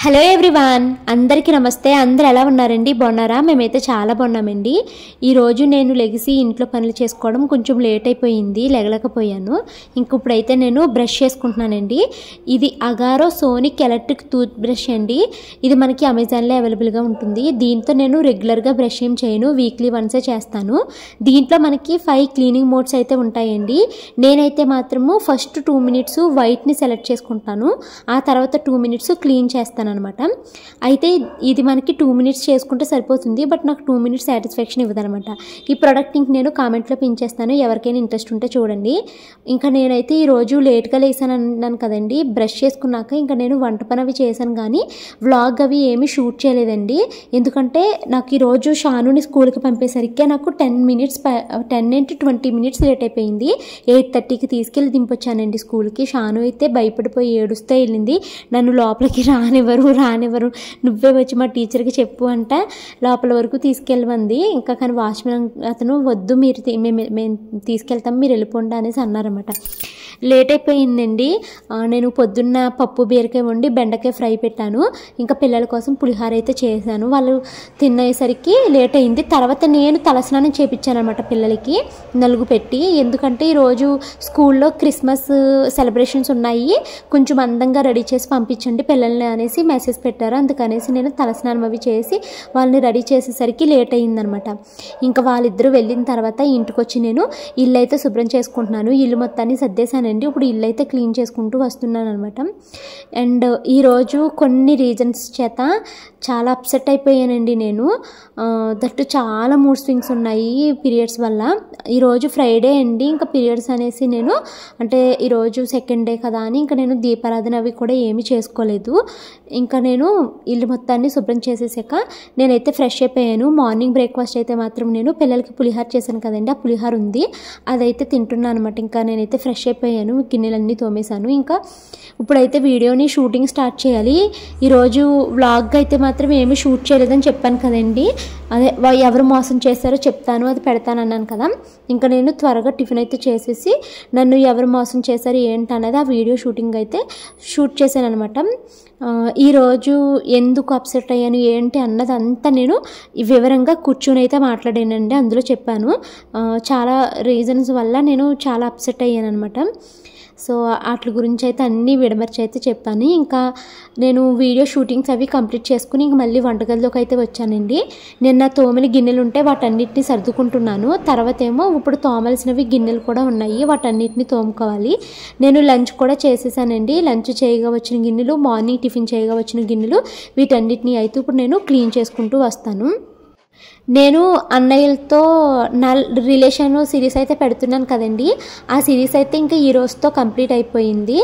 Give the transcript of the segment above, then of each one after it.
Hello everyone, అందరికీ నమస్తే. అందరూ ఎలా ఉన్నారండి? బాగున్నారా? మేమైతే చాలా బాగున్నామండి. ఈరోజు నేను లెగిసి ఇంట్లో పనులు చేసుకోవడం కొంచెం లేట్ అయిపోయింది, లేగలేకపోయాను. ఇప్పుడైతే నేను బ్రష్ చేసుకుంటున్నానండి. ఇది Agaro sonic electric tooth brush అండి. ఇది మనకి అమెజాన్లో అవైలబుల్గా ఉంటుంది. దీంతో నేను రెగ్యులర్గా బ్రష్ ఏం చేయను, వీక్లీ వన్సే చేస్తాను. దీంట్లో మనకి 5 క్లీనింగ్ మోడ్స్ అయితే ఉంటాయండి. నేనైతే మాత్రము ఫస్ట్ 2 మినిట్స్ వైట్ని సెలెక్ట్ చేసుకుంటాను, ఆ తర్వాత 2 మినిట్స్ క్లీన్ చేస్తాను అనమాట. అయితే ఇది మనకి 2 మినిట్స్ చేసుకుంటే సరిపోతుంది, బట్ నాకు 2 మినిట్స్ సాటిస్ఫాక్షన్ ఇవ్వదనమాట. ఈ ప్రోడక్ట్ ఇంక నేను కామెంట్లో పిన్ చేస్తాను, ఎవరికైనా ఇంట్రెస్ట్ ఉంటే చూడండి. ఇంకా నేనైతే ఈరోజు లేట్గా లేసాను అన్నాను కదండి. బ్రష్ చేసుకున్నాక ఇంకా నేను వంట పని అవి చేశాను, కానీ వ్లాగ్ అవి ఏమీ షూట్ చేయలేదండి. ఎందుకంటే నాకు ఈరోజు షానుని స్కూల్కి పంపేసరికి నాకు 10 ఏంటి 20 మినిట్స్ లేట్ అయిపోయింది. 8:30కి తీసుకెళ్ళి దింపొచ్చానండి స్కూల్కి. షాను అయితే భయపడిపోయి ఏడుస్తూ వెళ్ళింది. నన్ను లోపలికి రానివ్వరు, నువ్వే వచ్చి మా టీచర్కి చెప్పు అంట లోపల వరకు తీసుకెళ్ళమంది. ఇంకా కానీ వాచ్మెన్ అతను వద్దు, మేము తీసుకెళ్తాం, మీరు వెళ్ళిపోండి అనేసి అన్నారన్నమాట. లేట్ అయిపోయిందండి. నేను పొద్దున్న పప్పు బీరకాయ వండి బెండకాయ ఫ్రై పెట్టాను. ఇంకా పిల్లల కోసం పులిహోర అయితే చేశాను. వాళ్ళు తినేసరికి లేట్ అయింది. తర్వాత నేను తలస్నానం చేయించాను అనమాట పిల్లలకి, నలుగు పెట్టి. ఎందుకంటే ఈరోజు స్కూల్లో క్రిస్మస్ సెలబ్రేషన్స్ ఉన్నాయి, కొంచెం అందంగా రెడీ చేసి పంపించండి పిల్లల్ని అనేసి మెసేజ్ పెట్టారు. అందుకనేసి నేను తలస్నానం అవి చేసి వాళ్ళని రెడీ చేసేసరికి లేట్ అయిందనమాట. ఇంకా వాళ్ళిద్దరూ వెళ్ళిన తర్వాత ఇంటికి వచ్చి నేను ఇల్లు అయితే శుభ్రం చేసుకుంటున్నాను. ఇల్లు మొత్తాన్ని సర్దేశానండి. ఇప్పుడు ఇల్లు అయితే క్లీన్ చేసుకుంటూ వస్తున్నాను అనమాట. అండ్ ఈరోజు కొన్ని రీజన్స్ చేత చాలా అప్సెట్ అయిపోయానండి నేను. దట్టు చాలా మూడ్ స్వింగ్స్ ఉన్నాయి పీరియడ్స్ వల్ల. ఈరోజు ఫ్రైడే అండి, ఇంకా పీరియడ్స్ అనేసి నేను అంటే ఈరోజు సెకండ్ డే కదా అని ఇంకా నేను దీపారాధన అవి కూడా ఏమీ చేసుకోలేదు. ఇంకా నేను ఇల్లు మొత్తాన్ని శుభ్రం చేసేసాక నేనైతే ఫ్రెష్ అయిపోయాను. మార్నింగ్ బ్రేక్ఫాస్ట్ అయితే మాత్రం నేను పిల్లలకి పులిహోర చేశాను కదండి, ఆ పులిహోర ఉంది, అదైతే తింటున్నాను అనమాట. ఇంకా నేనైతే ఫ్రెష్ అయిపోయాను, గిన్నెలన్నీ తోమేశాను. ఇంకా ఇప్పుడైతే వీడియోని షూటింగ్ స్టార్ట్ చేయాలి. ఈరోజు వ్లాగ్ అయితే మాత్రం ఏమీ షూట్ చేయలేదని చెప్పాను కదండి. అదే ఎవరు మోసం చేశారో చెప్తాను, అది పెడతాను అన్నాను కదా. ఇంకా నేను త్వరగా టిఫిన్ అయితే చేసేసి నన్ను ఎవరు మోసం చేశారు ఏంటి అనేది ఆ వీడియో షూటింగ్ అయితే షూట్ చేశాను అనమాట. ఈరోజు ఎందుకు అప్సెట్ అయ్యాను ఏంటి అన్నది అంతా నేను వివరంగా కూర్చొని అయితే మాట్లాడానండి. అందులో చెప్పాను చాలా రీజన్స్ వల్ల నేను చాలా అప్సెట్ అయ్యాను అనమాట. సో వాటి గురించి అయితే అన్నీ విడమర్చి అయితే చెప్పాను. ఇంకా నేను వీడియో షూటింగ్స్ అవి కంప్లీట్ చేసుకుని ఇంక మళ్ళీ వంటగదిలోకి అయితే వచ్చానండి. నిన్న తోమిన గిన్నెలు ఉంటే వాటన్నిటిని సర్దుకుంటున్నాను. తర్వాత ఏమో ఇప్పుడు తోమలసినవి గిన్నెలు కూడా ఉన్నాయి, వాటన్నిటిని తోముకోవాలి. నేను లంచ్ కూడా చేసేసానండి. లంచ్ చేయగా వచ్చిన గిన్నెలు, మార్నింగ్ టిఫిన్ చేయగా వచ్చిన గిన్నెలు, వీటన్నిటిని అయితే ఇప్పుడు నేను క్లీన్ చేసుకుంటూ వస్తాను. నేను అన్నయ్యలతో నా రిలేషన్ సిరీస్ అయితే పెడుతున్నాను కదండి, ఆ సిరీస్ అయితే ఇంకా ఈ రోజుతో కంప్లీట్ అయిపోయింది.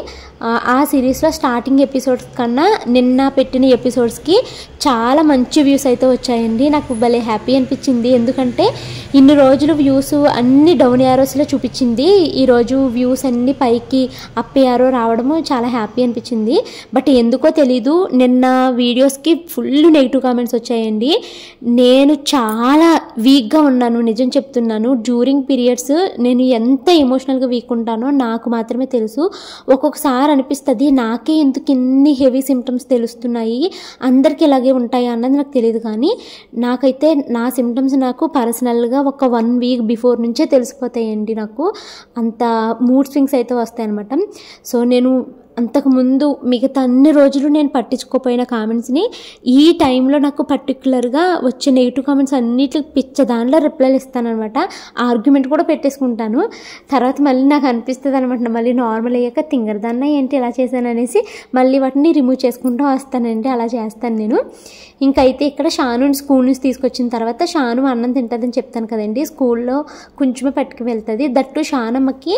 ఆ సిరీస్లో స్టార్టింగ్ ఎపిసోడ్స్ కన్నా నిన్న పెట్టిన ఎపిసోడ్స్కి చాలా మంచి వ్యూస్ అయితే వచ్చాయండి. నాకు భలే హ్యాపీ అనిపించింది. ఎందుకంటే ఇన్ని రోజులు వ్యూస్ అన్ని డౌన్ యారోస్లో చూపించింది, ఈరోజు వ్యూస్ అన్ని పైకి అప్ యారో రావడము చాలా హ్యాపీ అనిపించింది. బట్ ఎందుకో తెలీదు, నిన్న వీడియోస్కి ఫుల్ నెగిటివ్ కామెంట్స్ వచ్చాయండి. నేను చాలా వీక్గా ఉన్నాను, నిజం చెప్తున్నాను. డ్యూరింగ్ పీరియడ్స్ నేను ఎంత ఎమోషనల్గా వీక్ ఉంటానో నాకు మాత్రమే తెలుసు. ఒక్కొక్కసారి అనిపిస్తుంది నాకే ఎందుకు ఇన్ని హెవీ సిమ్టమ్స్ తెలుస్తున్నాయి, అందరికీ ఇలాగే ఉంటాయా అన్నది నాకు తెలియదు. కానీ నాకైతే నా సిమ్టమ్స్ నాకు పర్సనల్గా ఒక 1 వీక్ బిఫోర్ నుంచే తెలిసిపోతాయండి. నాకు అంత మూడ్ స్వింగ్స్ అయితే వస్తాయన్నమాట. సో నేను అంతకుముందు మిగతా అన్ని రోజులు నేను పట్టించుకోపోయిన కామెంట్స్ని ఈ టైంలో నాకు పర్టికులర్గా వచ్చే నెగిటివ్ కామెంట్స్ అన్నిటికి పిచ్చ దానిలో రిప్లైలు ఇస్తానమాట. ఆర్గ్యుమెంట్ కూడా పెట్టేసుకుంటాను. తర్వాత మళ్ళీ నాకు అనిపిస్తుంది అనమాట, మళ్ళీ నార్మల్ అయ్యాక తింగరదాన్న ఏంటి ఇలా చేశాను అనేసి మళ్ళీ వాటిని రిమూవ్ చేసుకుంటూ వస్తానండి. అలా చేస్తాను నేను. ఇంకైతే ఇక్కడ షాను స్కూల్ నుంచి తీసుకొచ్చిన తర్వాత షాను అన్నం తింటుందని చెప్తాను కదండి, స్కూల్లో కొంచెమే పట్టుకు వెళ్తుంది. దట్టు షానమ్మకి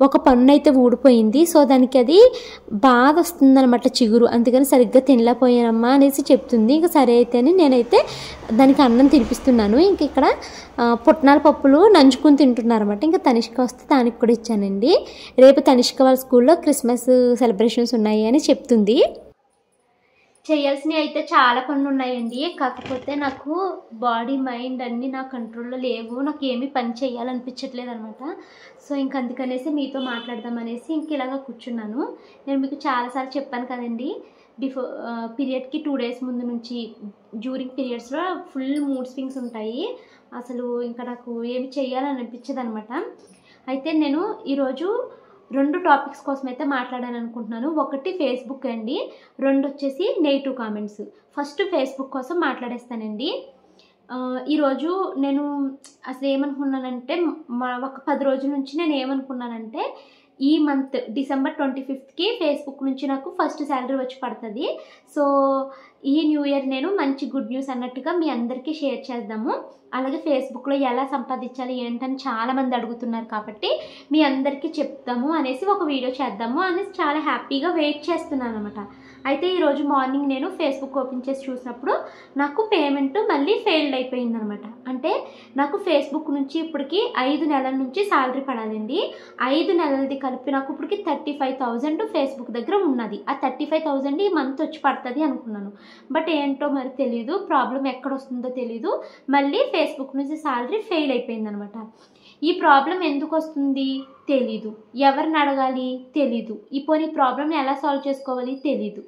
ఒక పన్ను అయితే ఊడిపోయింది. సో దానికి అది బాధ వస్తుందన్నమాట, చిగురు, అందుకని సరిగ్గా తినలేకపోయానమ్మా అనేసి చెప్తుంది. ఇంకా సరే అయితే అని నేనైతే దానికి అన్నం తినిపిస్తున్నాను. ఇంక ఇక్కడ పుట్నాల పప్పులు నంచుకుని తింటున్నారన్నమాట. ఇంకా తనిష్క వస్తే దానికి కూడా ఇచ్చానండి. రేపు తనిష్క వాళ్ళ స్కూల్లో క్రిస్మస్ సెలబ్రేషన్స్ ఉన్నాయి అని చెప్తుంది. చేయాల్సినవి అయితే చాలా పనులు ఉన్నాయండి, కాకపోతే నాకు బాడీ మైండ్ అన్నీ నా కంట్రోల్లో లేవు, నాకు ఏమీ పని చేయాలనిపించట్లేదు అనమాట. సో ఇంక అందుకనేసి మీతో మాట్లాడదామనేసి ఇంక ఇలాగ కూర్చున్నాను. నేను మీకు చాలాసార్లు చెప్పాను కదండి, పీరియడ్కి 2 డేస్ ముందు నుంచి డ్యూరింగ్ పీరియడ్స్లో ఫుల్ మూడ్ స్వింగ్స్ ఉంటాయి. అసలు ఇంకా నాకు ఏమి చేయాలని అనిపించదు అనమాట. అయితే నేను ఈరోజు 2 టాపిక్స్ కోసం అయితే మాట్లాడాలనుకుంటున్నాను. ఒకటి ఫేస్బుక్ అండి, 2 వచ్చేసి నెగిటివ్ కామెంట్స్. ఫస్ట్ ఫేస్బుక్ కోసం మాట్లాడేస్తానండి. ఈరోజు నేను అసలు ఏమనుకున్నానంటే ఒక 10 రోజుల నుంచి నేను ఏమనుకున్నానంటే ఈ మంత్ డిసెంబర్ 25కి ఫేస్బుక్ నుంచి నాకు ఫస్ట్ శాలరీ వచ్చి పడుతుంది. సో ఈ న్యూ ఇయర్ నేను మంచి గుడ్ న్యూస్ అన్నట్టుగా మీ అందరికీ షేర్ చేద్దాము. అలాగే ఫేస్బుక్లో ఎలా సంపాదించాలి ఏంటని చాలామంది అడుగుతున్నారు కాబట్టి మీ అందరికీ చెప్తాము అనేసి ఒక వీడియో చేద్దాము అనేసి చాలా హ్యాపీగా వెయిట్ చేస్తున్నాను అనమాట. అయితే ఈరోజు మార్నింగ్ నేను ఫేస్బుక్ ఓపెన్ చేసి చూసినప్పుడు నాకు పేమెంట్ మళ్ళీ ఫెయిల్డ్ అయిపోయిందనమాట. అంటే నాకు ఫేస్బుక్ నుంచి ఇప్పటికి 5 నెలల నుంచి శాలరీ పడాలండి. 5 నెలలది కలిపి నాకు ఇప్పటికి 35,000 ఫేస్బుక్ దగ్గర ఉన్నది. ఆ 35,000 ఈ మంత్ వచ్చి పడుతుంది అనుకున్నాను. బట్ ఏంటో మరి తెలీదు, ప్రాబ్లం ఎక్కడ వస్తుందో తెలీదు, మళ్ళీ ఫేస్బుక్ నుంచి శాలరీ ఫెయిల్ అయిపోయిందనమాట. ఈ ప్రాబ్లం ఎందుకు వస్తుంది తెలీదు, ఎవరిని అడగాలి తెలీదు, ఈ ప్రాబ్లమ్ని ఎలా సాల్వ్ చేసుకోవాలి తెలీదు,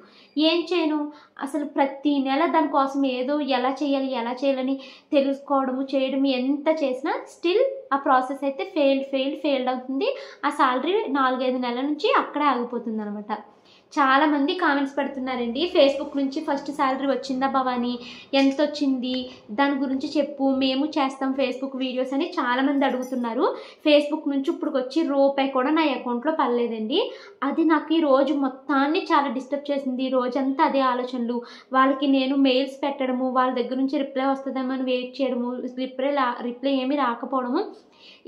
ఏం చేయను అసలు. ప్రతి నెల దానికోసం ఏదో ఎలా చేయాలని తెలుసుకోవడము చేయడం ఎంత చేసినా స్టిల్ ఆ ప్రాసెస్ అయితే ఫెయిల్డ్ అవుతుంది. ఆ శాలరీ 4-5 నెలల నుంచి అక్కడే ఆగిపోతుంది అనమాట. చాలామంది కామెంట్స్ పెడుతున్నారండి, ఫేస్బుక్ నుంచి ఫస్ట్ శాలరీ వచ్చిందా భవాని, ఎంత వచ్చింది, దాని గురించి చెప్పు, మేము చేస్తాం ఫేస్బుక్ వీడియోస్ అని చాలామంది అడుగుతున్నారు. ఫేస్బుక్ నుంచి ఇప్పుడు వచ్చి రూపాయి కూడా నా అకౌంట్లో పడలేదండి. అది నాకు ఈ రోజు మొత్తాన్ని చాలా డిస్టర్బ్ చేసింది. రోజంతా అదే ఆలోచనలు, వాళ్ళకి నేను మెయిల్స్ పెట్టడము, వాళ్ళ దగ్గర నుంచి రిప్లై వస్తుందేమో అని వెయిట్ చేయడము, రిప్లై ఏమీ రాకపోవడము,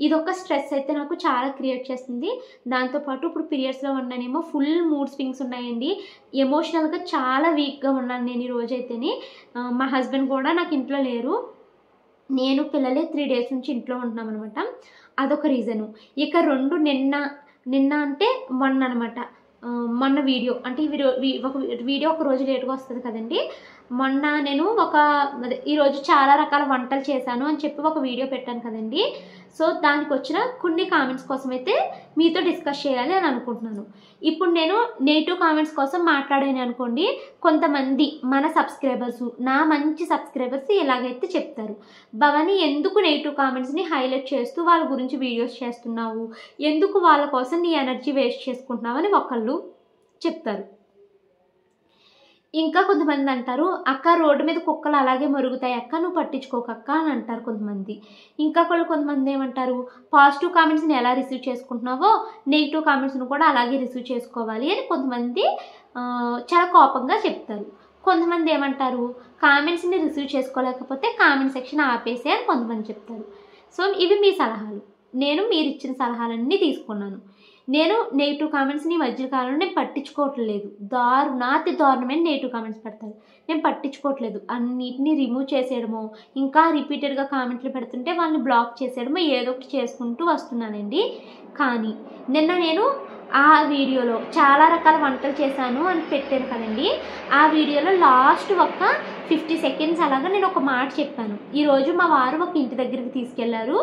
ఇదొక స్ట్రెస్ అయితే నాకు చాలా క్రియేట్ చేస్తుంది. దాంతోపాటు ఇప్పుడు పీరియడ్స్లో ఉన్నానేమో ఫుల్ మూడ్ స్వింగ్స్ ఉన్నాయండి. ఎమోషనల్గా చాలా వీక్గా ఉన్నాను నేను ఈ రోజైతేనే. మా హస్బెండ్ కూడా నాకు ఇంట్లో లేరు, నేను పిల్లలే 3 డేస్ నుంచి ఇంట్లో ఉంటున్నాం అనమాట. అదొక రీజను. ఇక 2 నిన్న అంటే మొన్న అనమాట. మొన్న వీడియో అంటే వీడియో ఒక రోజు లేట్గా వస్తుంది కదండి. మొన్న నేను ఈరోజు చాలా రకాల వంటలు చేశాను అని చెప్పి ఒక వీడియో పెట్టాను కదండి. సో దానికి వచ్చిన కొన్ని కామెంట్స్ కోసం అయితే మీతో డిస్కస్ చేయాలి అని అనుకుంటున్నాను. ఇప్పుడు నేను నెగిటివ్ కామెంట్స్ కోసం మాట్లాడాను అనుకోండి, కొంతమంది మన సబ్స్క్రైబర్స్, నా మంచి సబ్స్క్రైబర్స్ ఇలాగైతే చెప్తారు, భవాని ఎందుకు నెగిటివ్ కామెంట్స్ని హైలైట్ చేస్తూ వాళ్ళ గురించి వీడియోస్ చేస్తున్నావు, ఎందుకు వాళ్ళ కోసం నీ ఎనర్జీ వేస్ట్ చేసుకుంటున్నావు అని ఒకళ్ళు చెప్తారు. ఇంకా కొంతమంది అంటారు, అక్క రోడ్డు మీద కుక్కలు అలాగే మరుగుతాయి అక్క, నువ్వు పట్టించుకోకక్క అని అంటారు కొంతమంది. ఇంకా కొంతమంది ఏమంటారు, పాజిటివ్ కామెంట్స్ని ఎలా రిసీవ్ చేసుకుంటున్నావో నెగిటివ్ కామెంట్స్ని కూడా అలాగే రిసీవ్ చేసుకోవాలి అని కొంతమంది చాలా కోపంగా చెప్తారు. కొంతమంది ఏమంటారు, కామెంట్స్ని రిసీవ్ చేసుకోలేకపోతే కామెంట్ సెక్షన్ ఆపేసే అని కొంతమంది చెప్తారు. సో ఇవి మీ సలహాలు, నేను మీరు ఇచ్చిన సలహాలన్నీ తీసుకున్నాను. నేను నెగిటివ్ కామెంట్స్ని మధ్యకాలంలో నేను పట్టించుకోవట్లేదు. దారుణమైన నెగిటివ్ కామెంట్స్ పెడతారు, నేను పట్టించుకోవట్లేదు. అన్నిటినీ రిమూవ్ చేసేయడమో, ఇంకా రిపీటెడ్గా కామెంట్లు పెడుతుంటే వాళ్ళని బ్లాక్ చేసేయడమో ఏదో ఒకటి చేసుకుంటూ వస్తున్నానండి. కానీ నిన్న నేను ఆ వీడియోలో చాలా రకాల వంటలు చేశాను అని పెట్టాను కదండి. ఆ వీడియోలో లాస్ట్ ఒక 50 సెకండ్స్ అలాగా నేను ఒక మాట చెప్పాను. ఈరోజు మా వారు ఒక ఇంటి దగ్గరికి తీసుకెళ్లారు.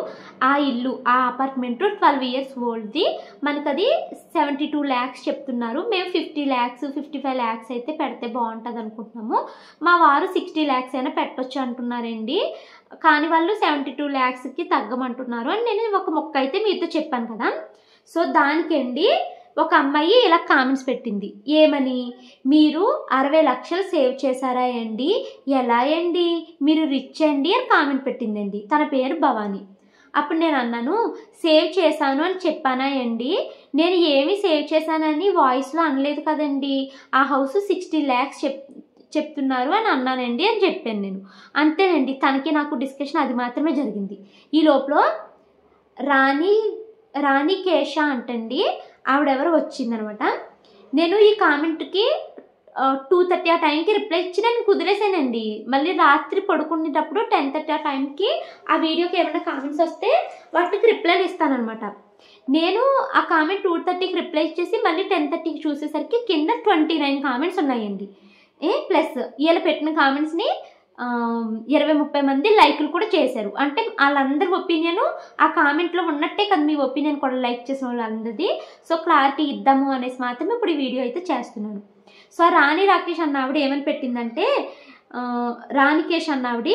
ఆ ఇల్లు, ఆ అపార్ట్మెంట్ 12 years ఓల్డ్ది. మనకు అది 72 lakhs చెప్తున్నారు. మేము 50 lakhs 55 lakhs అయితే పెడితే బాగుంటుంది అనుకుంటున్నాము. మా వారు 60 lakhs అయినా పెట్టొచ్చు అంటున్నారండి. కానీ వాళ్ళు 72 lakhsకి తగ్గమంటున్నారు అని నేను ఒక మొక్క అయితే మీతో చెప్పాను కదా. సో దానికండి ఒక అమ్మాయి ఇలా కామెంట్స్ పెట్టింది, ఏమని, మీరు 60 లక్షలు సేవ్ చేశారా అండి, ఎలా అండి, మీరు రిచ్ అండి అని కామెంట్ పెట్టిందండి. తన పేరు భవాని. అప్పుడు నేను అన్నాను, సేవ్ చేశాను అని చెప్పానా అండి, నేను ఏమి సేవ్ చేశానని వాయిస్లో అనలేదు కదండి, ఆ హౌస్ 60 lakhs చెప్తున్నారు అని అన్నానండి అని చెప్పాను నేను. అంతేనండి, తనకి నాకు డిస్కషన్ అది మాత్రమే జరిగింది. ఈ లోపల రాణి కేశ అంటండి, ఆవిడెవరో వచ్చిందనమాట. నేను ఈ కామెంట్కి 2:30 ఆ టైంకి రిప్లై ఇచ్చి నేను కుదిరేసానండి. మళ్ళీ రాత్రి పడుకునేటప్పుడు 10:30 ఆ టైంకి ఆ వీడియోకి ఏమైనా కామెంట్స్ వస్తే వాటికి రిప్లైలు ఇస్తానమాట. నేను ఆ కామెంట్ 2:30కి రిప్లై ఇచ్చేసి మళ్ళీ 10:30కి చూసేసరికి కింద 29 కామెంట్స్ ఉన్నాయండి. ప్లస్ వీళ్ళు పెట్టిన కామెంట్స్ని 20-30 మంది లైక్లు కూడా చేశారు. అంటే వాళ్ళందరి ఒపీనియన్ ఆ కామెంట్లో ఉన్నట్టే కదా మీ ఒపీనియన్ కూడా లైక్ చేసిన వాళ్ళందరిది. సో క్లారిటీ ఇద్దాము అనేసి మాత్రమే ఇప్పుడు ఈ వీడియో అయితే చేస్తున్నాను. సో రాణి రాకేష్ అన్న ఆవిడ ఏమని పెట్టిందంటే, రాణికేష్ అన్న ఆవిడ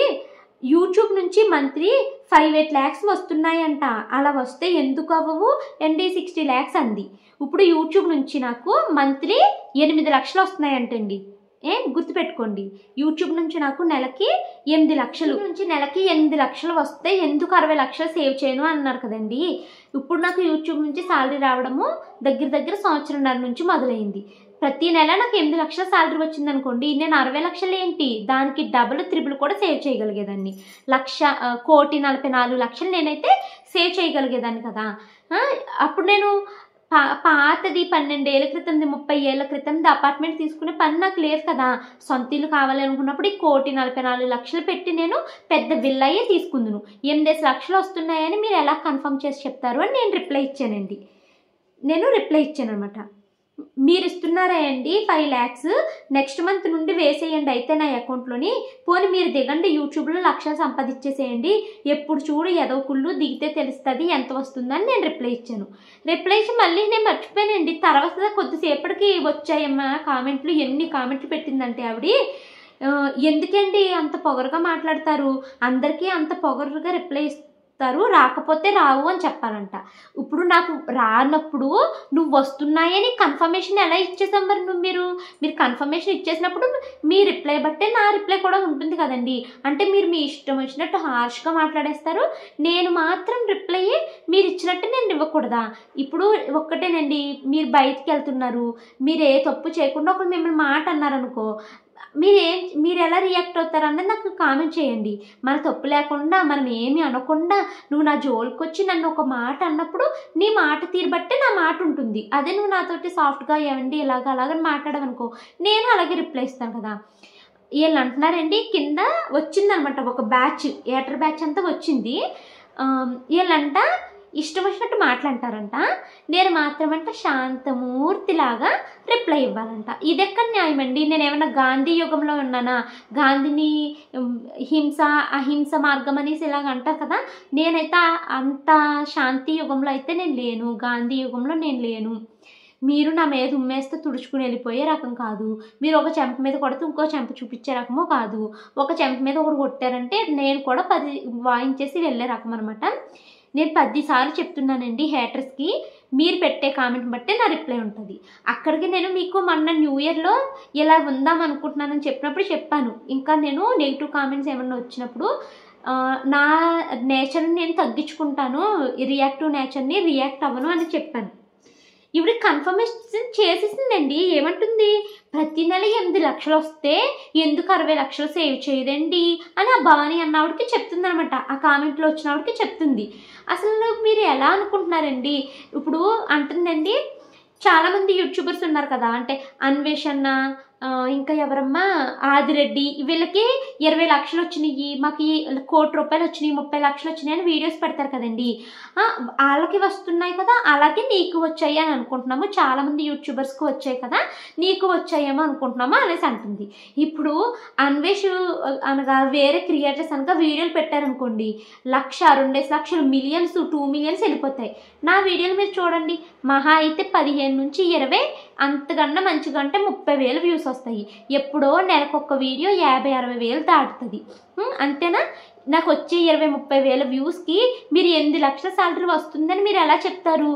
యూట్యూబ్ నుంచి మంత్లీ 5-8 lakhs వస్తున్నాయంట, అలా వస్తే ఎందుకు అవ్వవు అండి 60 lakhs అంది. ఇప్పుడు యూట్యూబ్ నుంచి నాకు మంత్లీ 8 లక్షలు వస్తున్నాయంటండి. గుర్తుపెట్టుకోండి, యూట్యూబ్ నుంచి నాకు నెలకి 8 లక్షలు నుంచి నెలకి 8 లక్షలు వస్తే ఎందుకు 60 లక్షలు సేవ్ చేయను అన్నారు కదండి. ఇప్పుడు నాకు యూట్యూబ్ నుంచి శాలరీ రావడము దగ్గర సంవత్సరంన్నర నుంచి మొదలైంది. ప్రతి నెల నాకు 8 లక్షల శాలరీ వచ్చింది అనుకోండి, నేను 60 లక్షలు ఏంటి దానికి డబుల్ త్రిబుల్ కూడా సేవ్ చేయగలిగేదాన్ని. 1,44,00,000 నేనైతే సేవ్ చేయగలిగేదాన్ని కదా. అప్పుడు నేను పాతది 12 ఏళ్ల క్రితంది 30 ఏళ్ల క్రితంది అపార్ట్మెంట్ తీసుకునే పని నాకు లేదు కదా. సొంత ఇల్లు కావాలి అనుకున్నప్పుడు 1,44,00,000 పెట్టి నేను పెద్ద విల్లయే తీసుకుందును. 8 లక్షలు వస్తున్నాయని మీరు ఎలా కన్ఫర్మ్ చేసి చెప్తారు అని నేను రిప్లై ఇచ్చాను అనమాట. మీరు ఇస్తున్నారా అండి 5 lakhs, నెక్స్ట్ మంత్ నుండి వేసేయండి అయితే నా అకౌంట్లోని, పోనీ మీరు దిగండి యూట్యూబ్లో లక్షలు సంపాదించేసేయండి, ఎప్పుడు చూడు ఏదో కుళ్ళు దిగితే తెలుస్తుంది ఎంత వస్తుందని నేను రిప్లై ఇచ్చాను. రిప్లై ఇచ్చి మళ్ళీ నేను మర్చిపోయానండి. తర్వాత కొద్దిసేపటికి వచ్చాయమ్మా కామెంట్లు. ఎన్ని కామెంట్లు పెట్టిందంటే ఆవిడ, ఎందుకండి అంత పొగరుగా మాట్లాడతారు, అందరికీ అంత పొగరుగా రిప్లై రాకపోతే రావు అని చెప్పాలంట. ఇప్పుడు నాకు రానప్పుడు నువ్వు వస్తున్నాయని కన్ఫర్మేషన్ ఎలా ఇచ్చేసాం మరి మీరు కన్ఫర్మేషన్ ఇచ్చేసినప్పుడు మీ రిప్లై బట్టే నా రిప్లై కూడా ఉంటుంది కదండి. అంటే మీరు మీ ఇష్టం వచ్చినట్టు హార్ష్గా మాట్లాడేస్తారు, నేను మాత్రం రిప్లై మీరు ఇచ్చినట్టు నేను ఇవ్వకూడదా? ఇప్పుడు ఒక్కటేనండి, మీరు బయటికి వెళ్తున్నారు, మీరు ఏ తప్పు చేయకుండా ఒకరు మిమ్మల్ని మాట అన్నారనుకో, మీరు ఎలా రియాక్ట్ అవుతారు అన్నది నాకు కామెంట్ చేయండి. మన తప్పు లేకుండా మనం ఏమి అనకుండా నువ్వు నా జోలికి వచ్చి నన్ను ఒక మాట అన్నప్పుడు నీ మాట తీరుబట్టే నా మాట ఉంటుంది. అదే నువ్వు నాతోటి సాఫ్ట్గా ఏమండి అలాగని మాట్లాడవనుకో, నేను అలాగే రిప్లై ఇస్తాను కదా. వీళ్ళు అంటున్నారండి, కింద వచ్చిందనమాట ఒక బ్యాచ్, ఏటర్ బ్యాచ్ అంతా వచ్చింది. వీళ్ళంట ఇష్టం వచ్చినట్టు మాట్లాడతారంట, నేను మాత్రమంట శాంతమూర్తిలాగా రిప్లై ఇవ్వాలంట. ఇది ఎక్కడ న్యాయం అండి? నేను ఏమన్నా గాంధీ యుగంలో ఉన్నానా? గాంధీని అహింస మార్గం అనేసి ఇలాగ అంటారు కదా, నేనైతే అంత శాంతి యుగంలో అయితే నేను లేను, గాంధీ యుగంలో నేను లేను. మీరు నా మీద ఉమ్మేస్తే తుడుచుకుని వెళ్ళిపోయే రకం కాదు, మీరు ఒక చెంప మీద కొడితే ఇంకో చెంప చూపించే రకమో కాదు, ఒక చెంప మీద ఒకరు కొట్టారంటే నేను కూడా 10 వాయించేసి వెళ్ళే రకం అనమాట. నేను 10 సార్లు చెప్తున్నానండి హేటర్స్కి, మీరు పెట్టే కామెంట్ బట్టే నా రిప్లై ఉంటుంది. అక్కడికి నేను మీకు మొన్న న్యూ ఇయర్లో ఇలా ఉందాం అనుకుంటున్నానని చెప్పినప్పుడు చెప్పాను, ఇంకా నేను నెగిటివ్ కామెంట్స్ ఏమన్నా వచ్చినప్పుడు నా నేచర్ని నేను తగ్గించుకుంటాను, రియాక్టివ్ నేచర్ని రియాక్ట్ అవ్వను అని చెప్పాను. ఇవి కన్ఫర్మేషన్ చేసేసిందండి. ఏమంటుంది, ప్రతి నెల 8 లక్షలు వస్తే ఎందుకు 60 లక్షలు సేవ్ చేయదండి అని ఆ భవాని అన్నవాడికి చెప్తుంది అనమాట. ఆ కామెంట్లో వచ్చిన వాడికి చెప్తుంది. అసలు మీరు ఎలా అనుకుంటున్నారండి? ఇప్పుడు అంటుందండి, చాలామంది యూట్యూబర్స్ ఉన్నారు కదా, అంటే అన్వేషణ, ఇంకా ఎవరమ్మా ఆదిరెడ్డి, వీళ్ళకి 20 లక్షలు వచ్చినాయి, మాకు 1 కోటి రూపాయలు వచ్చినాయి, 30 లక్షలు వచ్చినాయి అని వీడియోస్ పెడతారు కదండి. వాళ్ళకి వస్తున్నాయి కదా, అలాగే నీకు వచ్చాయి అని అనుకుంటున్నాము, చాలామంది యూట్యూబర్స్కి వచ్చాయి కదా, నీకు వచ్చాయేమో అనుకుంటున్నాము అనేసి అంటుంది. ఇప్పుడు అన్వేష్ అనగా వేరే క్రియేటర్స్ అనగా వీడియోలు పెట్టారనుకోండి, 1,00,000, 2 లక్షలు, మిలియన్స్, 2 మిలియన్స్ వెళ్ళిపోతాయి. నా వీడియోలు మీరు చూడండి, మహా అయితే 15 నుంచి 20, అంతకన్నా మంచిగా అంటే 30,000 వ్యూస్ వస్తాయి. ఎప్పుడో నెలకొక్క వీడియో 50-60 దాటుతుంది. అంతేనా? నాకు వచ్చే 20-30 వేల వ్యూస్కి మీరు 8 లక్షల శాలరీ వస్తుందని మీరు ఎలా చెప్తారు?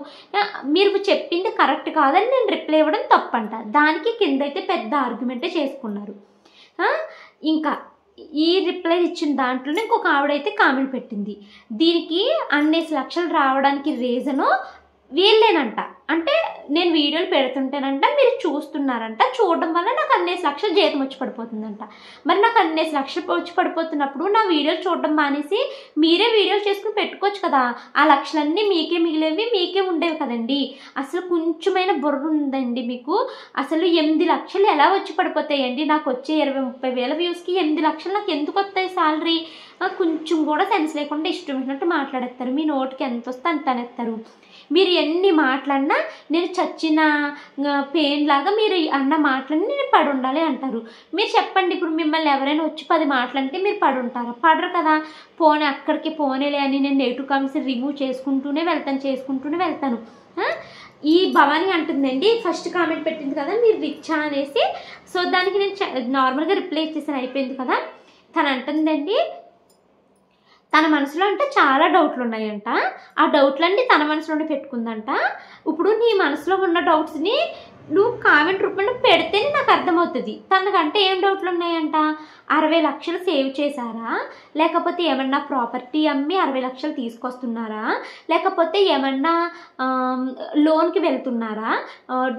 మీరు చెప్పింది కరెక్ట్ కాదని నేను రిప్లై ఇవ్వడం తప్పంట. దానికి కింద అయితే పెద్ద ఆర్గ్యుమెంటే చేసుకున్నారు. ఇంకా ఈ రిప్లై ఇచ్చిన దాంట్లోనే ఇంకొక ఆవిడైతే కామెంట్ పెట్టింది, దీనికి అన్నేసి లక్షలు రావడానికి రీజను వీళ్ళేనంట. అంటే నేను వీడియోలు పెడుతుంటేనంట, మీరు చూస్తున్నారంట, చూడడం వల్ల నాకు 2 లక్షలు జీతం వచ్చి పడిపోతుందంట. మరి నాకు 2 లక్షలు వచ్చి పడిపోతున్నప్పుడు నా వీడియోలు చూడడం మానేసి మీరే వీడియోలు చేసుకుని పెట్టుకోవచ్చు కదా, ఆ లక్షలన్నీ మీకే మిగిలేవి, మీకే ఉండేవి కదండి. అసలు కొంచెమైన బుర్ర ఉందండి మీకు? అసలు 8 లక్షలు ఎలా వచ్చి పడిపోతాయండి? నాకు వచ్చే 20-30 వేల వ్యూస్కి 8 లక్షలు నాకు ఎందుకు వస్తాయి శాలరీ? కొంచెం కూడా సెన్స్ లేకుండా ఇష్టం వచ్చినట్టు మాట్లాడేస్తారు, మీ నోటికి ఎంత వస్తే అంత అనేస్తారు. మీరు ఎన్ని మాట్లాడినా నేను చచ్చిన పెయిన్ లాగా మీరు అన్న మాటలన్నీ నేను పడి ఉండాలి అంటారు. మీరు చెప్పండి, ఇప్పుడు మిమ్మల్ని ఎవరైనా వచ్చి 10 మాటలంటే మీరు పడి ఉంటారా? పడరు కదా. పోనీ అక్కడికి పోనేలే అని నేను నెగిటివ్ కామెంట్స్ రిమూవ్ చేసుకుంటూనే వెళ్తాను. ఈ భవానీ అంటుందండి, ఫస్ట్ కామెంట్ పెట్టింది కదా మీరు రిచ్చా అనేసి. సో దానికి నేను నార్మల్గా రిప్లై ఇచ్చేసాను, అయిపోయింది కదా. తను అంటుందండి తన మనసులో అంటే చాలా డౌట్లు ఉన్నాయంట, ఆ డౌట్లన్నీ తన మనసులోనే పెట్టుకుందంట. ఇప్పుడు నీ మనసులో ఉన్న డౌట్స్ని నువ్వు కామెంట్ రూపంలో పెడితేనే నాకు అర్థమవుతుంది. తనకంటే ఏం డౌట్లు ఉన్నాయంట, 60 లక్షలు సేవ్ చేశారా, లేకపోతే ఏమన్నా ప్రాపర్టీ అమ్మి 60 లక్షలు తీసుకొస్తున్నారా, లేకపోతే ఏమన్నా లోన్కి వెళ్తున్నారా,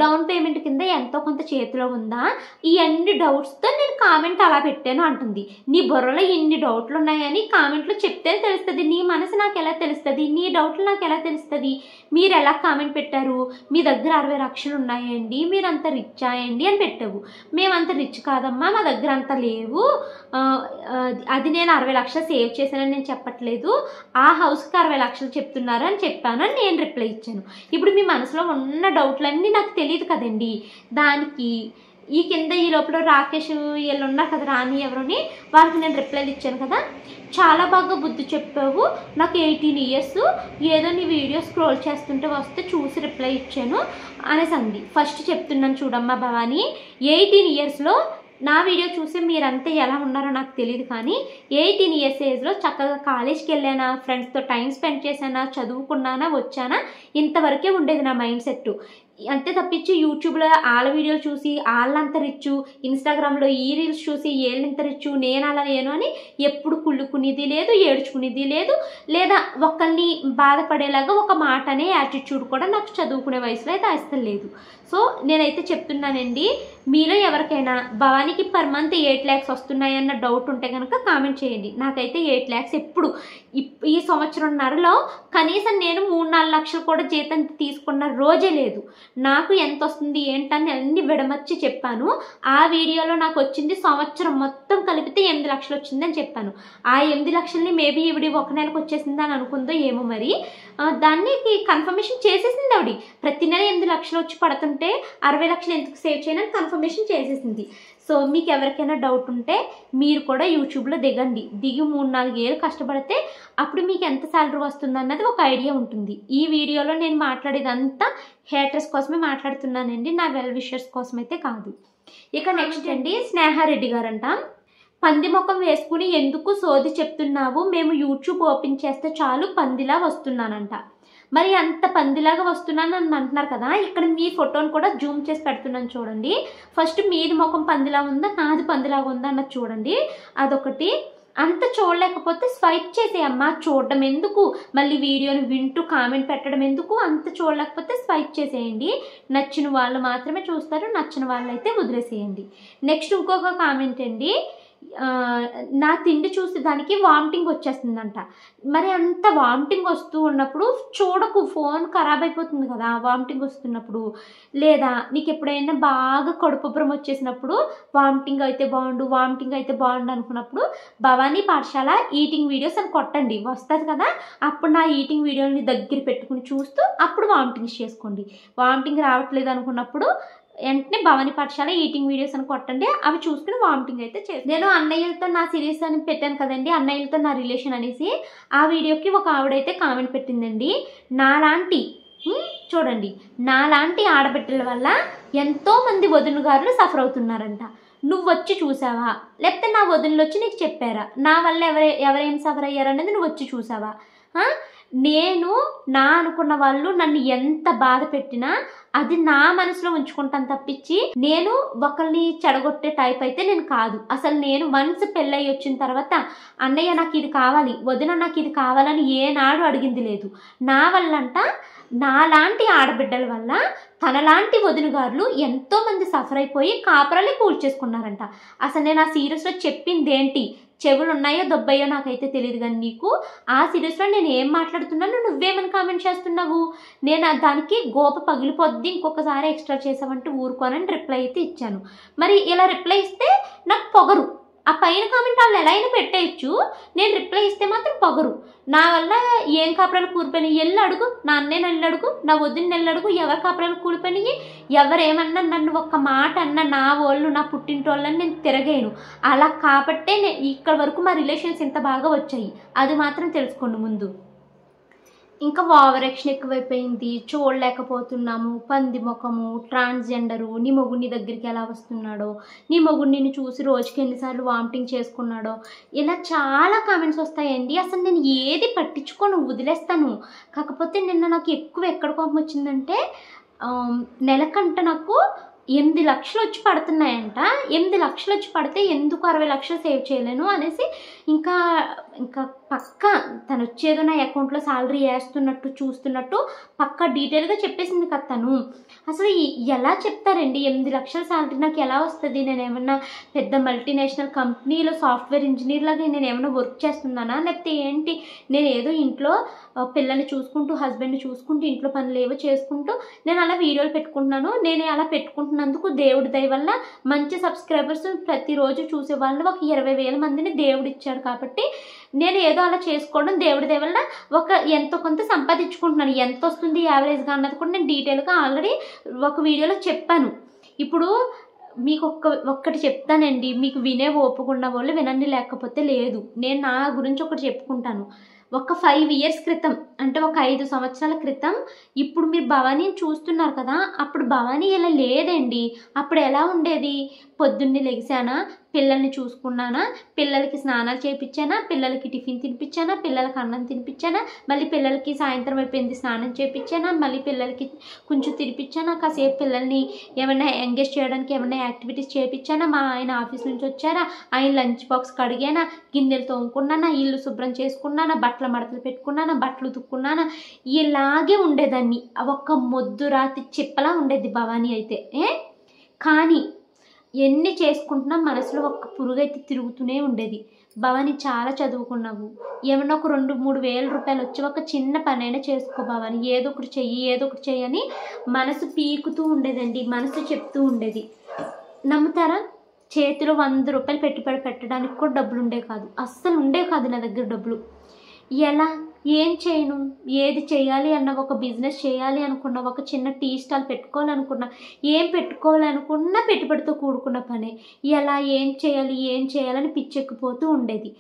డౌన్ పేమెంట్ కింద ఎంతో కొంత చేతిలో ఉందా, ఇవన్నీ డౌట్స్తో నేను కామెంట్ అలా పెట్టాను అంటుంది. నీ బుర్రలో ఇన్ని డౌట్లు ఉన్నాయని కామెంట్లో చెప్తే తెలుస్తుంది, నీ మనసు నాకు ఎలా తెలుస్తుంది, నీ డౌట్లు నాకు ఎలా తెలుస్తుంది, మీరు ఎలా కామెంట్ పెట్టారు, మీ దగ్గర 60 లక్షలు ఉన్నాయండి, మీరు అంత రిచ్ అయ్యండి అని పెట్టావు. మేమంత రిచ్ కాదమ్మా, మా దగ్గర అంత లేవు, అది నేను 60 లక్షలు సేవ్ చేశానని నేను చెప్పట్లేదు, ఆ హౌస్కి 60 లక్షలు చెప్తున్నారు అని చెప్పాను అని నేను రిప్లై ఇచ్చాను. ఇప్పుడు మీ మనసులో ఉన్న డౌట్లన్నీ నాకు తెలియదు కదండి. దానికి ఈ కింద ఈ లోపల రాకేష్ వీళ్ళు ఉన్నారు కదా, రాని ఎవరని, వాళ్ళకి నేను రిప్లైలు ఇచ్చాను కదా. చాలా బాగా బుద్ధి చెప్పావు, నాకు 18 ఇయర్స్, ఏదో నీ వీడియో స్క్రోల్ చేస్తుంటే వస్తే చూసి రిప్లై ఇచ్చాను అనేసి అంది. ఫస్ట్ చెప్తున్నాను చూడమ్మా భవానీ, 18 ఇయర్స్లో నా వీడియో చూసి మీరంతా ఎలా ఉన్నారో నాకు తెలియదు, కానీ 18 ఇయర్స్ ఏజ్లో చక్కగా కాలేజ్కి వెళ్ళానా, ఫ్రెండ్స్తో టైం స్పెండ్ చేశానా, చదువుకున్నానా, వచ్చానా, ఇంతవరకే ఉండేది నా మైండ్ సెట్. అంతే తప్పించి యూట్యూబ్లో వాళ్ళ వీడియోలు చూసి వాళ్ళంత రిచ్చు, ఇన్స్టాగ్రామ్లో ఈ రీల్స్ చూసి వీళ్ళంత రిచ్చు, నేను అలా లేను అని ఎప్పుడు కుళ్ళుకునేది లేదు, ఏడ్చుకునేది లేదు, లేదా ఒకరిని బాధపడేలాగా ఒక మాట అనే యాటిట్యూడ్ కూడా నాకు చదువుకునే వయసులో అయితే అసలు లేదు. సో నేనైతే చెప్తున్నానండి, మీలో ఎవరికైనా భవానీకి పర్ మంత్ 8 lakhs వస్తున్నాయన్న డౌట్ ఉంటే కనుక కామెంట్ చేయండి. నాకైతే 8 lakhs ఎప్పుడు ఈ సంవత్సరంన్నరలో కనీసం నేను 3-4 లక్షలు కూడా జీతం తీసుకున్న రోజే లేదు. నాకు ఎంత వస్తుంది ఏంటని అన్ని విడమర్చి చెప్పాను. ఆ వీడియోలో నాకు వచ్చింది సంవత్సరం మొత్తం కలిపితే 8 లక్షలు వచ్చిందని చెప్పాను. ఆ 8 లక్షల్ని మేబీ ఇవిడి 1 నెలకు వచ్చేసిందని అనుకుందో ఏమో, మరి దానికి కన్ఫర్మేషన్ చేసేసింది ఆవిడ. ప్రతి నెల 8 లక్షలు వచ్చి పడుతుంటే 60 లక్షలు ఎందుకు సేవ్ చేయని కన్ఫర్మేషన్ చేసేసింది. సో మీకు ఎవరికైనా డౌట్ ఉంటే మీరు కూడా యూట్యూబ్లో దిగండి, దిగి 3-4 ఏళ్ళు కష్టపడితే అప్పుడు మీకు ఎంత శాలరీ వస్తుంది అన్నది ఒక ఐడియా ఉంటుంది. ఈ వీడియోలో నేను మాట్లాడేదంతా హేటర్స్ కోసమే మాట్లాడుతున్నానండి, నా వెల్ విషర్స్ కోసం అయితే కాదు. ఇక నెక్స్ట్ అండి, స్నేహారెడ్డి గారంట, పంది ముఖం వేసుకుని ఎందుకు సోది చెప్తున్నావు, మేము యూట్యూబ్ ఓపెన్ చేస్తే చాలు పందిలా వస్తున్నానంట. మరి అంత పందిలాగా వస్తున్నాను అని అంటున్నారు కదా, ఇక్కడ మీ ఫోటోని కూడా జూమ్ చేసి పెడుతున్నాను చూడండి. ఫస్ట్ మీది ముఖం పందిలా ఉందా, నాది పందిలాగా ఉందా అన్నది చూడండి. అదొకటి. అంత చూడలేకపోతే స్వైప్ చేసేయమ్మా, చూడడం ఎందుకు, మళ్ళీ వీడియోని వింటూ కామెంట్ పెట్టడం ఎందుకు, అంత చూడలేకపోతే స్వైప్ చేసేయండి. నచ్చిన వాళ్ళు మాత్రమే చూస్తారు, నచ్చిన వాళ్ళు అయితే వదిలేసేయండి. నెక్స్ట్ ఇంకొక కామెంట్ అండి, నా తిండి చూసి దానికి వామిటింగ్ వచ్చేస్తుందంట. మరి అంత వామిటింగ్ వస్తూ ఉన్నప్పుడు చూడకు, ఫోన్ ఖరాబ్ అయిపోతుంది కదా వామిటింగ్ వస్తున్నప్పుడు. లేదా నీకు ఎప్పుడైనా బాగా కడుపుబ్బరం వచ్చేసినప్పుడు వామిటింగ్ అయితే బాగుండు, వామిటింగ్ అయితే బాగుండు అనుకున్నప్పుడు భవానీ పాఠశాల ఈటింగ్ వీడియోస్ అని కొట్టండి, వస్తుంది కదా. అప్పుడు నా ఈటింగ్ వీడియోని దగ్గర పెట్టుకుని చూస్తూ అప్పుడు వామిటింగ్స్ చేసుకోండి. వామిటింగ్ రావట్లేదు అనుకున్నప్పుడు వెంటనే భవానీ పాఠశాల ఈటింగ్ వీడియోస్ అని కొట్టండి, అవి చూసుకుని వామిటింగ్ అయితే చేస్తాను. నేను అన్నయ్యలతో నా సిరీస్ అని పెట్టాను కదండి, అన్నయ్యలతో నా రిలేషన్ అనేసి, ఆ వీడియోకి ఒక ఆవిడైతే కామెంట్ పెట్టిందండి, నాలాంటి చూడండి నాలాంటి ఆడబిడ్డల వల్ల ఎంతోమంది వదినగారులు సఫర్ అవుతున్నారంట. నువ్వు వచ్చి చూసావా, లేకపోతే నా వదినలు వచ్చి నీకు చెప్పారా, నా వల్ల ఎవరేం సఫర్ అయ్యారనేది నువ్వు వచ్చి చూసావా? నేను నా అనుకున్న వాళ్ళు నన్ను ఎంత బాధ పెట్టినా అది నా మనసులో ఉంచుకుంటాను తప్పించి నేను ఒకరిని చెడగొట్టే టైప్ అయితే నేను కాదు. అసలు నేను వన్స్ పెళ్ళయి వచ్చిన తర్వాత అన్నయ్య నాకు ఇది కావాలి, వదిన నాకు ఇది కావాలని ఏనాడు అడిగింది లేదు. నా వల్లంట నాలాంటి ఆడబిడ్డల వల్ల తనలాంటి వదినగారులు ఎంతోమంది సఫర్ అయిపోయి కాపురాలే కూల్చేసుకున్నారంట. అసలు నేను ఆ సీరియస్లో చెప్పింది ఏంటి, చెవులు ఉన్నాయో దొబ్బయ్యో నాకైతే తెలియదు, కానీ నీకు ఆ సిరీస్లో నేను ఏం మాట్లాడుతున్నాను నువ్వేమని కామెంట్ చేస్తున్నావు, నేను దానికి గోప పగిలిపోద్ది ఇంకొకసారి ఎక్స్ట్రా చేసావంటే ఊరుకోనని రిప్లై అయితే ఇచ్చాను. మరి ఇలా రిప్లై ఇస్తే నాకు పొగరు. ఆ పైన కామెంట్ వాళ్ళు ఎలా అయినా పెట్టేయచ్చు, నేను రిప్లై ఇస్తే మాత్రం పొగరు. నా వల్ల ఏం కాపురాలు కూలిపోయినాయి ఎల్లు అడుగు, నా అన్నయ్య నెల్లు అడుగు, నా వదిన నెల్లు అడుగు, ఎవరి కాపురాలు కూలిపోయినాయి, ఎవరేమన్నా నన్ను ఒక్క మాట అన్న నా వాళ్ళు నా పుట్టింటోళ్ళని నేను తిరగేను. అలా కాబట్టే ఇక్కడ వరకు మా రిలేషన్స్ ఇంత బాగా వచ్చాయి, అది మాత్రం తెలుసుకోండి ముందు. ఇంకా ఓవర్ యాక్షన్ ఎక్కువైపోయింది, చూడలేకపోతున్నాము, పంది ముఖము, ట్రాన్స్జెండరు, నీ మొగుడు నీ దగ్గరికి ఎలా వస్తున్నాడో, నీ మొగుడు నిన్ను చూసి రోజుకి ఎన్నిసార్లు వామిటింగ్ చేసుకున్నాడో, ఇలా చాలా కామెంట్స్ వస్తాయండి. అసలు నేను ఏది పట్టించుకొని వదిలేస్తాను. కాకపోతే నిన్న నాకు ఎక్కువ ఎక్కడ కోపం వచ్చిందంటే, నెలకంట నాకు 8 లక్షలు వచ్చి పడుతున్నాయంట. 8 లక్షలు వచ్చి పడితే ఎందుకు 60 లక్షలు సేవ్ చేయలేను అనేసి ఇంకా పక్కా తను వచ్చేదో నా అకౌంట్లో శాలరీ వేస్తున్నట్టు చూస్తున్నట్టు పక్కా డీటెయిల్గా చెప్పేసింది కదా తను. అసలు ఎలా చెప్తారండి 8 లక్షల శాలరీ నాకు ఎలా వస్తుంది? నేను ఏమన్నా పెద్ద మల్టీనేషనల్ కంపెనీలో సాఫ్ట్వేర్ ఇంజనీర్ లాగా నేను ఏమైనా వర్క్ చేస్తున్నానా, లేకపోతే ఏంటి? నేను ఏదో ఇంట్లో పిల్లల్ని చూసుకుంటూ హస్బెండ్ని చూసుకుంటూ ఇంట్లో పనులు ఏవో చేసుకుంటూ నేను అలా వీడియోలు పెట్టుకుంటున్నాను. నేను అలా పెట్టుకుంటున్నందుకు దేవుడి దయ వల్ల మంచి సబ్స్క్రైబర్స్ ప్రతిరోజు చూసే వాళ్ళు ఒక 20,000 మందిని దేవుడు ఇచ్చాడు. కాబట్టి నేను ఏదో అలా చేసుకోవడం దేవుడి దయ వల్ల ఎంతో కొంత సంపాదించుకుంటున్నాను. ఎంత వస్తుంది యావరేజ్గా అన్నది కూడా నేను డీటెయిల్గా ఆల్రెడీ ఒక వీడియోలో చెప్పాను. ఇప్పుడు మీకు ఒక్కటి చెప్తానండి, మీకు వినే ఓపుకున్న వాళ్ళు వినండి, లేకపోతే లేదు. నేను నా గురించి ఒకటి చెప్పుకుంటాను. ఒక 5 years క్రితం, అంటే ఒక 5 సంవత్సరాల క్రితం, ఇప్పుడు మీరు భవానీని చూస్తున్నారు కదా, అప్పుడు భవానీ ఇలా లేదండి. అప్పుడు ఎలా ఉండేది? పొద్దున్నే లెగిసానా, పిల్లల్ని చూసుకున్నానా, పిల్లలకి స్నానాలు చేయించానా, పిల్లలకి టిఫిన్ తినిపించానా, పిల్లలకి అన్నం తినిపించానా, మళ్ళీ పిల్లలకి సాయంత్రం అయిపోయింది స్నానం చేయించానా, మళ్ళీ పిల్లలకి కొంచెం తినిపించానా, కాసేపు పిల్లల్ని ఏమైనా ఎంగేజ్ చేయడానికి ఏమైనా యాక్టివిటీస్ చేయించానా, మా ఆయన ఆఫీస్ నుంచి వచ్చారా, ఆయన లంచ్ బాక్స్ కడిగానా, గిన్నెలు తోముకున్నానా, ఇల్లు శుభ్రం చేసుకున్నానా, బట్టల మడతలు పెట్టుకున్నానా, బట్టలు ఉతుక్కున్నానా, ఇలాగే ఉండేదాన్ని. ఒక్క మొద్దు రాతి చిప్పలా ఉండేది భవానీ అయితే. కానీ ఎన్ని చేసుకుంటున్నా మనసులో ఒక్క పురుగైతే తిరుగుతూనే ఉండేది. భవానీ చాలా చదువుకున్నావు, ఏమన్నా ఒక 2-3 వేల రూపాయలు వచ్చి ఒక చిన్న పనైనా చేసుకో భవానీ, ఏదో ఒకటి చెయ్యి అని మనసు పీకుతూ ఉండేదండి. మనసు చెప్తూ ఉండేది. నమ్ముతారా? చేతిలో 100 రూపాయలు పెట్టుబడి పెట్టడానికి కూడా డబ్బులు ఉండే కాదు, అస్సలు ఉండే కాదు నా దగ్గర డబ్బులు. ఎలా ఏం చేయను, ఏది చేయాలి అన్న ఒక బిజినెస్ చేయాలి అనుకున్నా, ఒక చిన్న టీ స్టాల్ పెట్టుకోవాలనుకున్నా, ఏం పెట్టుకోవాలనుకున్నా పెట్టుబడితో కూడుకున్న పనే. ఎలా ఏం చేయాలని పిచ్చెక్కిపోతూ ఉండేది.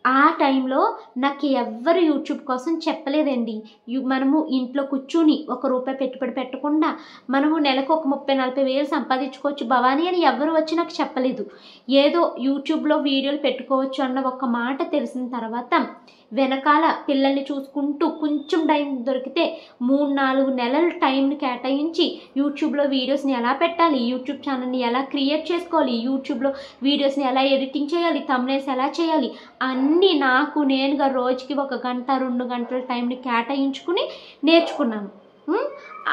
ఆ టైంలో నాకు ఎవ్వరు యూట్యూబ్ కోసం చెప్పలేదండి. మనము ఇంట్లో కూర్చుని ₹1 పెట్టుబడి పెట్టకుండా మనము నెలకు ఒక 30-40 వేలు సంపాదించుకోవచ్చు భవానీ అని ఎవరు వచ్చి నాకు చెప్పలేదు. ఏదో యూట్యూబ్లో వీడియోలు పెట్టుకోవచ్చు అన్న ఒక మాట తెలిసిన తర్వాత వెనకాల పిల్లల్ని చూసుకుంటూ కొంచెం టైం దొరికితే 3-4 నెలల టైంని కేటాయించి యూట్యూబ్లో వీడియోస్ని ఎలా పెట్టాలి, యూట్యూబ్ ఛానల్ని ఎలా క్రియేట్ చేసుకోవాలి, యూట్యూబ్లో వీడియోస్ని ఎలా ఎడిటింగ్ చేయాలి, థంబ్నెయిల్స్ ఎలా చేయాలి, అన్నీ నాకు నేనుగా రోజుకి 1 గంట 2 గంటల టైంని కేటాయించుకుని నేర్చుకున్నాను.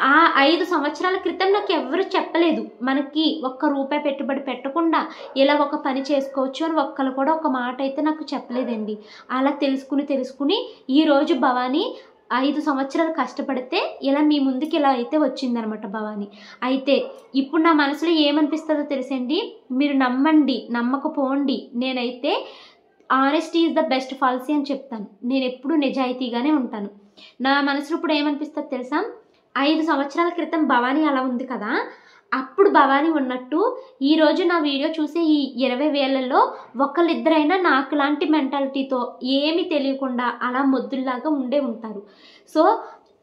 ఆ 5 సంవత్సరాల క్రితం నాకు ఎవరు చెప్పలేదు, మనకి ₹1 పెట్టుబడి పెట్టకుండా ఇలా ఒక పని చేసుకోవచ్చు అని ఒక్కరు కూడా ఒక మాట అయితే నాకు చెప్పలేదండి. అలా తెలుసుకుని ఈరోజు భవానీ 5 సంవత్సరాలు కష్టపడితే ఇలా మీ ముందుకి ఇలా అయితే వచ్చిందనమాట భవానీ. అయితే ఇప్పుడు నా మనసులో ఏమనిపిస్తుందో తెలుసండి, మీరు నమ్మండి నమ్మకపోండి, నేనైతే honesty is the best policy అని చెప్తాను. నేను ఎప్పుడు నిజాయితీగానే ఉంటాను. నా మనసులో ఇప్పుడు ఏమనిపిస్తుంది తెలుసా, 5 సంవత్సరాల క్రితం భవానీ అలా ఉంది కదా, అప్పుడు భవానీ ఉన్నట్టు ఈరోజు నా వీడియో చూసే ఈ 20,000లో ఒకళ్ళిద్దరైనా నాకు లాంటి మెంటాలిటీతో ఏమీ తెలియకుండా అలా మొద్దుల్లాగా ఉండే ఉంటారు. సో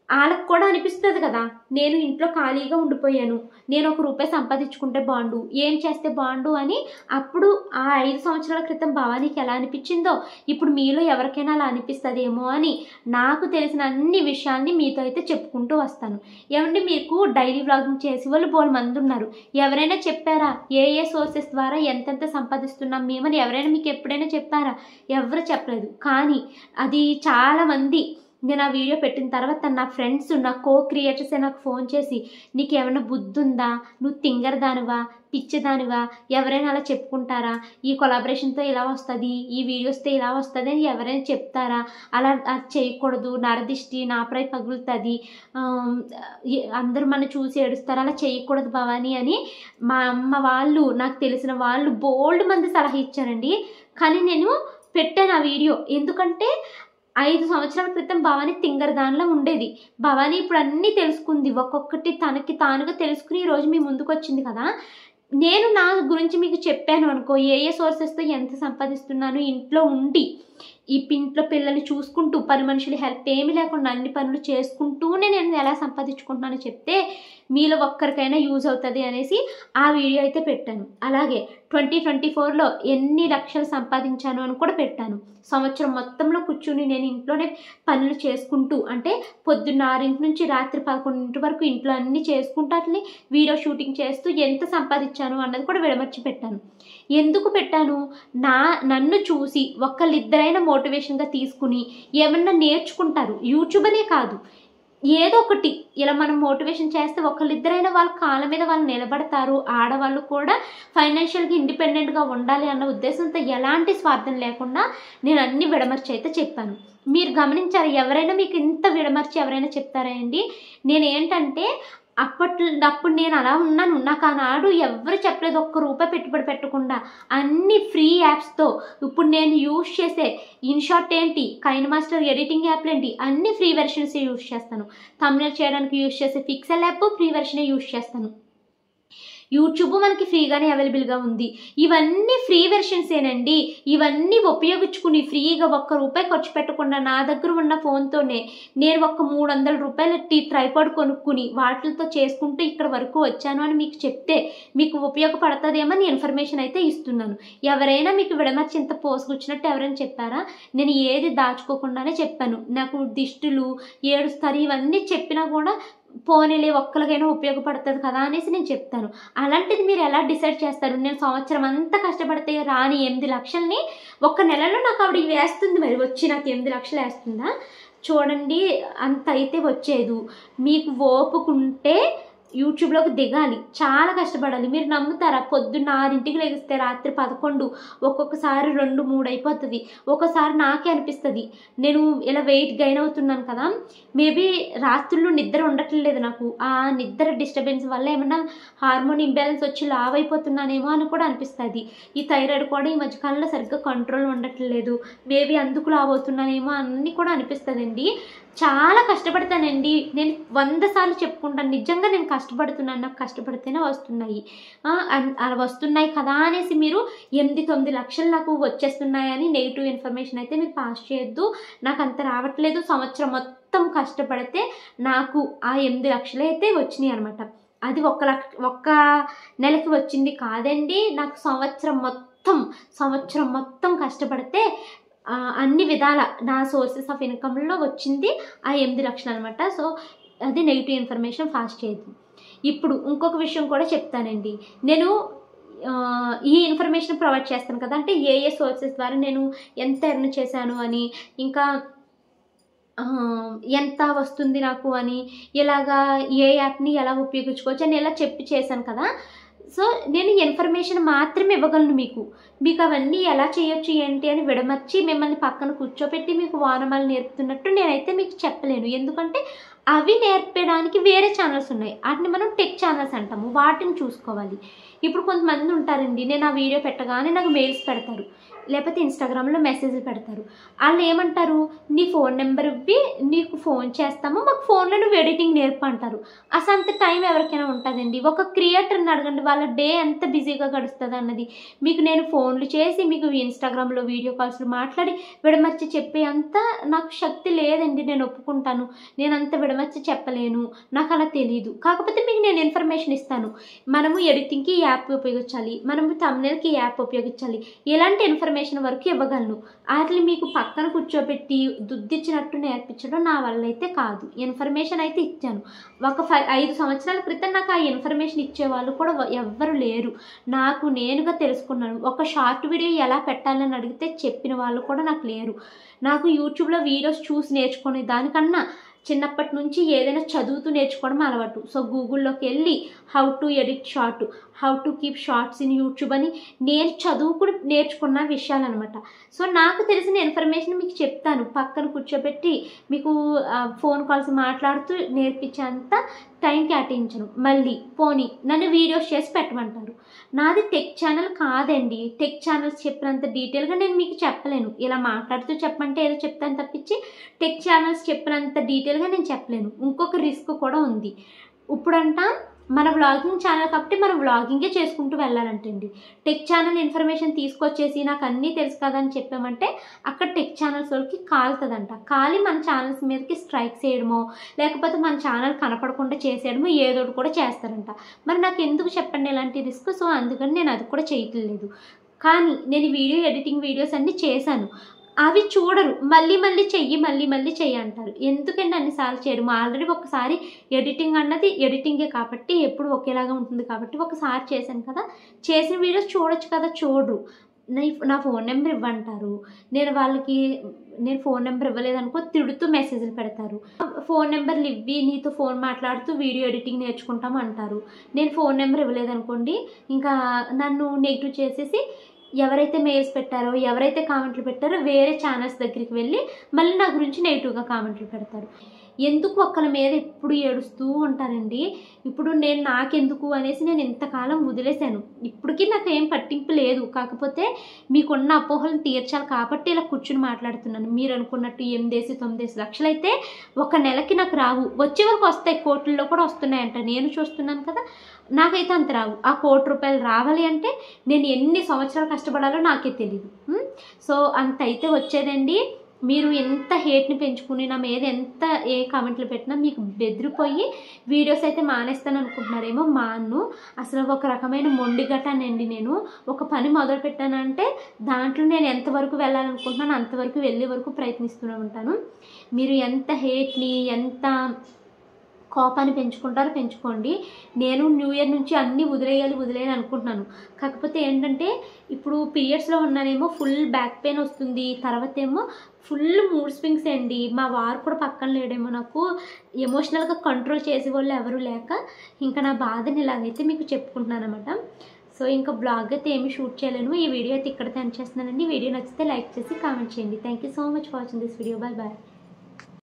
వాళ్ళకు కూడా అనిపిస్తుంది కదా, నేను ఇంట్లో ఖాళీగా ఉండిపోయాను, నేను ₹1 సంపాదించుకుంటే బాగుండు, ఏం చేస్తే బాగుండు అని. అప్పుడు ఆ 5 సంవత్సరాల క్రితం భవానీకి ఎలా అనిపించిందో ఇప్పుడు మీలో ఎవరికైనా అలా అనిపిస్తుందేమో అని నాకు తెలిసిన అన్ని విషయాల్ని మీతో అయితే చెప్పుకుంటూ వస్తాను. ఏమంటే మీకు డైలీ వ్లాగింగ్ చేసే వాళ్ళు బోల్ మంది ఉన్నారు. ఎవరైనా చెప్పారా ఏ సోర్సెస్ ద్వారా ఎంతెంత సంపాదిస్తున్నాం మేమని? ఎవరైనా మీకు ఎప్పుడైనా చెప్పారా? ఎవరు చెప్పలేదు. కానీ అది చాలామంది నేను ఆ వీడియో పెట్టిన తర్వాత నా ఫ్రెండ్స్, నా క్రియేటర్సే నాకు ఫోన్ చేసి, నీకు ఏమైనా బుద్ధి ఉందా, నువ్వు తింగరదానివా, పిచ్చిదానివా, ఎవరైనా అలా చెప్పుకుంటారా, ఈ కొలాబరేషన్తో ఇలా వస్తుంది, ఈ వీడియోస్తో ఇలా వస్తుంది అని ఎవరైనా చెప్తారా? అలా చేయకూడదు, నరదిష్టి నాపై పగులుతుంది, అందరూ మన చూసి ఏడుస్తారు, అలా చేయకూడదు భవానీ అని మా అమ్మ వాళ్ళు, నాకు తెలిసిన వాళ్ళు బోల్డ్ మంది సలహా ఇచ్చారండి. కానీ నేను పెట్టాను ఆ వీడియో, ఎందుకంటే 5 సంవత్సరాల క్రితం భవానీ తింగరదానిలో ఉండేది. భవానీ ఇప్పుడు అన్నీ తెలుసుకుంది, ఒక్కొక్కటి తనకి తానుగా తెలుసుకుని ఈరోజు మీ ముందుకు వచ్చింది కదా. నేను నా గురించి మీకు చెప్పాను అనుకో, ఏ సోర్సెస్తో ఎంత సంపాదిస్తున్నాను ఇంట్లో ఉండి, ఈ ఇంట్లో పిల్లల్ని చూసుకుంటూ పని మనుషులు హెల్ప్ ఏమీ లేకుండా అన్ని పనులు చేసుకుంటూనే నేను ఎలా సంపాదించుకుంటున్నానో చెప్తే మీలో ఒక్కరికైనా యూజ్ అవుతుంది అనేసి ఆ వీడియో అయితే పెట్టాను. అలాగే 2024లో ఎన్ని లక్షలు సంపాదించాను అని కూడా పెట్టాను. సంవత్సరం మొత్తంలో కూర్చుని నేను ఇంట్లోనే పనులు చేసుకుంటూ, అంటే పొద్దున్న 6 నుంచి రాత్రి 11 వరకు ఇంట్లో అన్నీ చేసుకుంటూ అట్లనే వీడియో షూటింగ్ చేస్తూ ఎంత సంపాదించాను అన్నది కూడా విడమర్చి పెట్టాను. ఎందుకు పెట్టాను? నన్ను చూసి ఒకళ్ళిద్దరైనా మోటివేషన్గా తీసుకుని ఏమన్నా నేర్చుకుంటారు. యూట్యూబ్ అనే కాదు, ఏదో ఒకటి ఇలా మనం మోటివేషన్ చేస్తే ఒకళ్ళిద్దరైనా వాళ్ళ కాళ్ళ మీద వాళ్ళు నిలబడతారు. ఆడవాళ్ళు కూడా ఫైనాన్షియల్గా ఇండిపెండెంట్గా ఉండాలి అన్న ఉద్దేశంతో ఎలాంటి స్వార్థం లేకుండా నేను అన్ని విడమర్చి అయితే చెప్పాను. మీరు గమనించారు, ఎవరైనా మీకు ఇంత విడమర్చి ఎవరైనా చెప్తారా అండి? నేను ఏంటంటే అప్పుడు నేను అలా ఉన్నాను. నాకు ఆనాడు ఎవరు చెప్పలేదు, ₹1 పెట్టుబడి పెట్టకుండా అన్ని ఫ్రీ యాప్స్తో. ఇప్పుడు నేను యూజ్ చేసే ఇన్షాట్ ఏంటి, కైన్మాస్టర్ ఎడిటింగ్ యాప్లు ఏంటి, అన్ని ఫ్రీ వెర్షన్స్ యూజ్ చేస్తాను. థంబ్నెయిల్ చేయడానికి యూజ్ చేసే పిక్సెల్ యాప్ ఫ్రీ వెర్షనే యూజ్ చేస్తాను. యూట్యూబ్ మనకి ఫ్రీగానే అవైలబుల్గా ఉంది. ఇవన్నీ ఫ్రీ వెర్షన్సేనండి. ఇవన్నీ ఉపయోగించుకుని ఫ్రీగా ₹1 ఖర్చు పెట్టకుండా నా దగ్గర ఉన్న ఫోన్తోనే నేను ఒక ₹300 ట్రైపాడ్ కొనుక్కుని వాటితో చేసుకుంటూ ఇక్కడ వరకు వచ్చాను అని మీకు చెప్తే మీకు ఉపయోగపడుతుందేమో అని ఇన్ఫర్మేషన్ అయితే ఇస్తున్నాను. ఎవరైనా మీకు విడమర్చి ఇంత పోసుకొచ్చినట్టు ఎవరైనా చెప్పారా? నేను ఏది దాచుకోకుండానే చెప్పాను. నాకు దిష్టులు, ఏడుస్తారు ఇవన్నీ చెప్పినా కూడా పోనీలే ఒక్కరికైనా ఉపయోగపడుతుంది కదా అనేసి నేను చెప్తాను. అలాంటిది మీరు ఎలా డిసైడ్ చేస్తారు? నేను సంవత్సరం అంతా కష్టపడితే రాని 8 లక్షల్ని ఒక్క నెలలో నాకు ఆవిడ వేస్తుంది. మరి వచ్చి నాకు 8 లక్షలు వేస్తుందా? చూడండి, అంత అయితే వచ్చేది. మీకు ఓపుకుంటే యూట్యూబ్లోకి దిగాలి, చాలా కష్టపడాలి. మీరు నమ్ముతారా? పొద్దున్న 6ంటికి లెగిస్తే రాత్రి 11, ఒక్కొక్కసారి 2, 3 అయిపోతుంది. ఒక్కోసారి నాకే అనిపిస్తుంది నేను ఇలా వెయిట్ గెయిన్ అవుతున్నాను కదా, మేబీ రాత్రుల్లో నిద్ర ఉండట్లేదు. నాకు ఆ నిద్ర డిస్టర్బెన్స్ వల్ల ఏమన్నా హార్మోన్ ఇంబ్యాలెన్స్ వచ్చి లావ్ అయిపోతున్నానేమో అని కూడా అనిపిస్తుంది. ఈ థైరాయిడ్ కూడా ఈ మధ్యకాలంలో సరిగ్గా కంట్రోల్ ఉండట్లేదు, మేబీ అందుకు లావ్ అవుతున్నానేమో అన్నీ కూడా అనిపిస్తుందండి. చాలా కష్టపడతానండి. నేను 100 సార్లు చెప్పుకుంటాను, నిజంగా నేను కష్టపడుతున్నాను, నాకు కష్టపడితేనే వస్తున్నాయి. అలా వస్తున్నాయి కదా అనేసి మీరు 8-9 లక్షలు నాకు వచ్చేస్తున్నాయని నెగిటివ్ ఇన్ఫర్మేషన్ అయితే మీరు పాస్ చేయొద్దు. నాకు అంత రావట్లేదు. సంవత్సరం మొత్తం కష్టపడితే నాకు ఆ 8 లక్షలు అయితే వచ్చినాయి అనమాట. అది ఒక్క నెలకి వచ్చింది కాదండి. నాకు సంవత్సరం మొత్తం కష్టపడితే అన్ని విధాల నా సోర్సెస్ ఆఫ్ ఇన్కమ్లో వచ్చింది ఆ 8 లక్షలు అనమాట. సో అది నెగిటివ్ ఇన్ఫర్మేషన్ ఫాస్ట్ చేయదు. ఇప్పుడు ఇంకొక విషయం కూడా చెప్తానండి. నేను ఈ ఇన్ఫర్మేషన్ ప్రొవైడ్ చేస్తాను కదా, అంటే ఏ సోర్సెస్ ద్వారా నేను ఎంత ఎర్న్ చేశాను అని, ఇంకా ఎంత వస్తుంది నాకు అని, ఇలాగా ఏ యాప్ని ఎలా ఉపయోగించుకోవచ్చు అని ఇలా చెప్పి చేశాను కదా. సో నేను ఇన్ఫర్మేషన్ మాత్రమే ఇవ్వగలను మీకు అవన్నీ ఎలా చేయొచ్చు ఏంటి అని విడమర్చి మిమ్మల్ని పక్కన కూర్చోబెట్టి మీకు వానమాలు నేర్పుతున్నట్టు నేనైతే మీకు చెప్పలేను. ఎందుకంటే అవి నేర్పడానికి వేరే ఛానల్స్ ఉన్నాయి, వాటిని మనం టెక్ ఛానల్స్ అంటాము, వాటిని చూసుకోవాలి. ఇప్పుడు కొంతమంది ఉంటారండి, నేను ఆ వీడియో పెట్టగానే నాకు మెయిల్స్ పెడతారు, లేకపోతే ఇన్స్టాగ్రామ్లో మెసేజ్లు పెడతారు. వాళ్ళు ఏమంటారు, నీ ఫోన్ నెంబర్ ఇవ్వి నీకు ఫోన్ చేస్తాము, మాకు ఫోన్లో నువ్వు ఎడిటింగ్ నేర్పు అంటారు. అసలు అంత టైం ఎవరికైనా ఉంటుందండి? ఒక క్రియేటర్ని అడగండి, వాళ్ళ డే ఎంత బిజీగా గడుస్తుంది అన్నది. మీకు నేను ఫోన్లు చేసి మీకు ఇన్స్టాగ్రామ్లో వీడియో కాల్స్లో మాట్లాడి విడమర్చి చెప్పే అంత నాకు శక్తి లేదండి. నేను ఒప్పుకుంటాను, నేను అంత విడమర్చి చెప్పలేను, నాకు అలా తెలియదు. కాకపోతే మీకు నేను ఇన్ఫర్మేషన్ ఇస్తాను. మనము ఎడిటింగ్కి యాప్ ఉపయోగించాలి, మనము థంబ్నెయిల్కి యాప్ ఉపయోగించాలి, ఇలాంటి ఇన్ఫర్మేషన్ వరకు ఇవ్వగలను. వాటిని మీకు పక్కన కూర్చోబెట్టి దుద్దిచ్చినట్టు నేర్పించడం నా వల్ల అయితే కాదు. ఇన్ఫర్మేషన్ అయితే ఇచ్చాను. ఒక 5 సంవత్సరాల క్రితం నాకు ఆ ఇన్ఫర్మేషన్ ఇచ్చేవాళ్ళు కూడా ఎవ్వరు లేరు. నాకు నేనుగా తెలుసుకున్నాను. ఒక షార్ట్ వీడియో ఎలా పెట్టాలని అడిగితే చెప్పిన వాళ్ళు కూడా నాకు లేరు. నాకు యూట్యూబ్లో వీడియోస్ చూసి నేర్చుకునే దానికన్నా చిన్నప్పటి నుంచి ఏదైనా చదువుతూ నేర్చుకోవడం అలవాటు. సో గూగుల్లోకి వెళ్ళి how to edit short, how to keep shorts in YouTube అని నేను చదువుకుని నేర్చుకున్న విషయాలు అనమాట. సో నాకు తెలిసిన ఇన్ఫర్మేషన్ మీకు చెప్తాను, పక్కన కూర్చోబెట్టి మీకు ఫోన్ కాల్స్ మాట్లాడుతూ నేర్పించేంత టైం కేటాయించను. మళ్ళీ పోనీ నన్ను వీడియోస్ చేసి పెట్టమంటారు. నాది టెక్ ఛానల్ కాదండి. టెక్ ఛానల్స్ చెప్పినంత డీటెయిల్గా నేను మీకు చెప్పలేను. ఇలా మాట్లాడుతూ చెప్పమంటే ఏదో చెప్తాను తప్పించి టెక్ ఛానల్స్ చెప్పినంత డీటెయిల్గా నేను చెప్పలేను. ఇంకొక రిస్క్ కూడా ఉంది. ఇప్పుడంట మన వ్లాగింగ్ ఛానల్ కాబట్టి మనం వ్లాగింగే చేసుకుంటూ వెళ్ళాలంటండి. టెక్ ఛానల్ ఇన్ఫర్మేషన్ తీసుకొచ్చేసి నాకు అన్నీ తెలుసు కదా అని చెప్పామంటే అక్కడ టెక్ ఛానల్స్ వాళ్ళకి కాలుతుందంట. కాలి మన ఛానల్స్ మీదకి స్ట్రైక్ చేయడమో లేకపోతే మన ఛానల్ కనపడకుండా చేసేయడమో ఏదోటి కూడా చేస్తారంట. మరి నాకు ఎందుకు చెప్పండి ఇలాంటి రిస్క్? సో అందుకని నేను అది కూడా చేయట్లేదు. కానీ నేను వీడియో ఎడిటింగ్ వీడియోస్ అన్నీ చేశాను, అవి చూడరు. మళ్ళీ మళ్ళీ చెయ్యి అంటారు. ఎందుకంటే అన్నిసార్లు చేయడం? ఆల్రెడీ ఒకసారి ఎడిటింగ్ అన్నది ఎడిటింగే కాబట్టి ఎప్పుడు ఒకేలాగా ఉంటుంది కాబట్టి ఒకసారి చేశాను కదా, చేసిన వీడియోస్ చూడొచ్చు కదా, చూడరు. నా ఫోన్ నెంబర్ ఇవ్వంటారు. నేను ఫోన్ నెంబర్ ఇవ్వలేదనుకో తిడుతూ మెసేజ్లు పెడతారు. ఫోన్ నెంబర్లు ఇవ్వి నీతో ఫోన్ మాట్లాడుతూ వీడియో ఎడిటింగ్ నేర్చుకుంటాం అంటారు. నేను ఫోన్ నెంబర్ ఇవ్వలేదనుకోండి ఇంకా నన్ను నెగిటివ్ చేసేసి ఎవరైతే మెయిల్స్ పెట్టారో ఎవరైతే కామెంట్లు పెట్టారో వేరే ఛానల్స్ దగ్గరికి వెళ్ళి మళ్ళీ నా గురించి నెగిటివ్గా కామెంట్లు పెడతారు. ఎందుకు ఒక్కల మీద ఎప్పుడు ఏడుస్తూ ఉంటారండి. ఇప్పుడు నాకెందుకు అనేసి నేను ఇంతకాలం వదిలేశాను. ఇప్పటికీ నాకు ఏం పట్టింపు లేదు. కాకపోతే మీకున్న అపోహలను తీర్చాలి కాబట్టి ఇలా కూర్చుని మాట్లాడుతున్నాను. మీరు అనుకున్నట్టు 8-9 లక్షలు అయితే ఒక నెలకి నాకు రావు. వచ్చే వరకు వస్తాయి, కోట్లలో కూడా వస్తున్నాయంట. నేను చూస్తున్నాను కదా, నాకైతే అంత రావు. ఆ ₹1,00,00,000 రావాలి అంటే నేను ఎన్ని సంవత్సరాలు కష్టపడాలో నాకే తెలియదు. సో అంత అయితే వచ్చేదండి. మీరు ఎంత హేట్ని పెంచుకుని నా మీద ఎంత ఏ కామెంట్లు పెట్టినా మీకు బెదిరిపోయి వీడియోస్ అయితే మానేస్తాను అనుకుంటున్నారేమో. మాను అసలు ఒక రకమైన మొండిగటానండి. నేను ఒక పని మొదలు పెట్టానంటే దాంట్లో నేను ఎంతవరకు వెళ్ళాలనుకుంటున్నాను అంతవరకు వెళ్ళే వరకు ప్రయత్నిస్తూనే ఉంటాను. మీరు ఎంత హేట్ని ఎంత కోపాన్ని పెంచుకుంటారో పెంచుకోండి. నేను న్యూ ఇయర్ నుంచి అన్నీ వదిలేయాలి అనుకుంటున్నాను. కాకపోతే ఏంటంటే ఇప్పుడు పీరియడ్స్లో ఉన్నానేమో ఫుల్ బ్యాక్ పెయిన్ వస్తుంది, తర్వాత ఏమో ఫుల్ మూడ్ స్వింగ్స్ అండి. మా వారు కూడా పక్కన లేడేమో, నాకు ఎమోషనల్గా కంట్రోల్ చేసే వాళ్ళు ఎవరు లేక ఇంకా నా బాధని ఇలాగైతే మీకు చెప్పుకుంటున్నాను అనమాట. సో ఇంకా బ్లాగ్ అయితే ఏమి షూట్ చేయలేను. ఈ వీడియో అయితే ఇక్కడ ఎండ్ చేస్తున్నానండి. వీడియో నచ్చితే లైక్ చేసి కామెంట్ చేయండి. Thank you so much for watching this video. Bye bye.